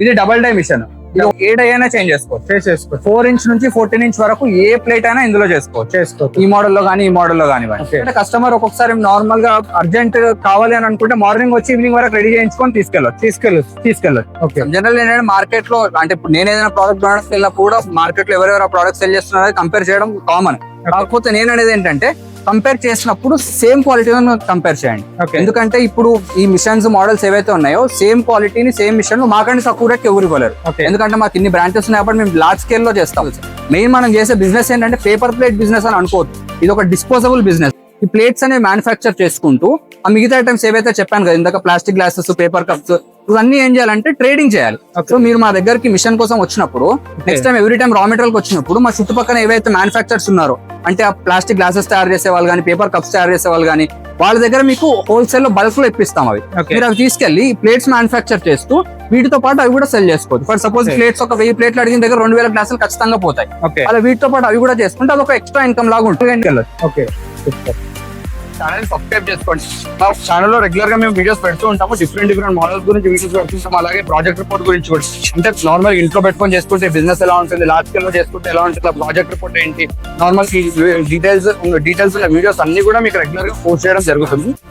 ఇది double die machine. ఇది a die అయినా చేంజ్ చేసుకోవచ్చు. 4 ఇంచ్ నుంచి 14 ఇంచ్ వరకు ఏ ప్లేట్ అయినా ఇందులో చేసుకోవచ్చు. ఈ మోడల్ లో కానీ ఈ మోడల్ లో కానీ. అంటే కస్టమర్ ఒక్కొక్కసారి నార్మల్ గా అర్జెంట్ కావాలి అని అనుకుంటే మార్నింగ్ వచ్చి ఈవినింగ్ వరకు రెడీ చేయించుకొని తీసుకెళ్ళచ్చు. జనరల్ ఏంటంటే మార్కెట్ లో అంటే ఇప్పుడు నేను ఏదైనా ప్రోడక్ట్ కొనడానికి వెళ్ళినప్పుడు కూడా మార్కెట్ లో ఎవరెవరు ఆ ప్రోడక్ట్ సెల్ చేస్తున్నారో కంపేర్ చేయడం కామన్. కాకపోతే నేను అనేది ఏంటంటే కంపేర్ చేసినప్పుడు సేమ్ క్వాలిటీని కంపేర్ చేయండి. ఎందుకంటే ఇప్పుడు ఈ మిషన్స్ మోడల్స్ ఏవైతే ఉన్నాయో సేమ్ క్వాలిటీని సేమ్ మిషన్ మాకంటే తక్కువ రేట్కి ఎవరు ఇవ్వలేరు. ఎందుకంటే మాకు ఇన్ని బ్రాంచెస్ ఉన్నాయి, మేము లార్జ్ స్కేల్ లో చేస్తాం. మెయిన్ మనం చేసే బిజినెస్ ఏంటంటే పేపర్ ప్లేట్ బిజినెస్ అని అనుకోవద్దు. ఇది ఒక డిస్పోజబుల్ బిజినెస్. ఈ ప్లేట్స్ అనేవి మ్యానుఫ్యాక్చర్ చేసుకుంటూ ఆ మిగతా ఐటమ్స్ ఏవైతే చెప్పాను కదా ఇందాక, ప్లాస్టిక్ గ్లాసెస్, పేపర్ కప్స్, ఇవన్నీ ఏం చేయాలంటే ట్రేడింగ్ చేయాలి. సో మీరు మా దగ్గరికి మిషన్ కోసం వచ్చినప్పుడు next time every time raw material వచ్చినప్పుడు మా చుట్టుపక్కల ఏవైతే మ్యానుఫ్యాక్చర్స్ ఉన్నారో అంటే ఆ ప్లాస్టిక్ గ్లాసెస్ తయారు చేసే వాళ్ళు కానీ, పేపర్ కప్స్ తయారు చేసే వాళ్ళు కానీ, వాళ్ళ దగ్గర మీకు హోల్సేల్ లో బల్క్ లో ఇప్పిస్తాం. అవి మీరు అవి తీసుకెళ్లి ప్లేట్స్ మ్యానుఫ్యాక్చర్ చేస్తూ వీటితో పాటు అవి కూడా సెల్ చేసుకోవచ్చు. ఫర్ సపోజ్ ప్లేట్స్ ఒక 1000 ప్లేట్లు అడిగిన దగ్గర 2000 గ్లాసులు ఖచ్చితంగా పోతాయి. అలా వీటితో పాటు అవి కూడా చేసుకుంటే అది ఒక ఎక్స్ట్రా ఇన్కమ్ లాగా ఉంటుంది. ఛానల్ సబ్స్క్రైబ్ చేసుకోండి. మా ఛానల్ లో రెగ్యులర్ గా మేము వీడియోస్ పెడుతూ ఉంటాము. డిఫరెంట్ మోడల్స్ గురించి వీడియోస్ పెడుతుంటాం. అలాగే ప్రాజెక్ట్ రిపోర్ట్ గురించి కూడా, అంటే నార్మల్ ఇంట్లో పెట్టుకొని చేసుకుంటే బిజినెస్ ఎలా ఉంటుంది, లార్జ్ స్కేల్ లో చేసుకుంటే ఎలా ఉంటుంది, ప్రాజెక్ట్ రిపోర్ట్ ఏంటి, నార్మల్ డీటెయిల్స్ ఉన్న వీడియోస్ అన్ని కూడా మీకు రెగ్యులర్ గా పోస్ట్ చేయడం జరుగుతుంది.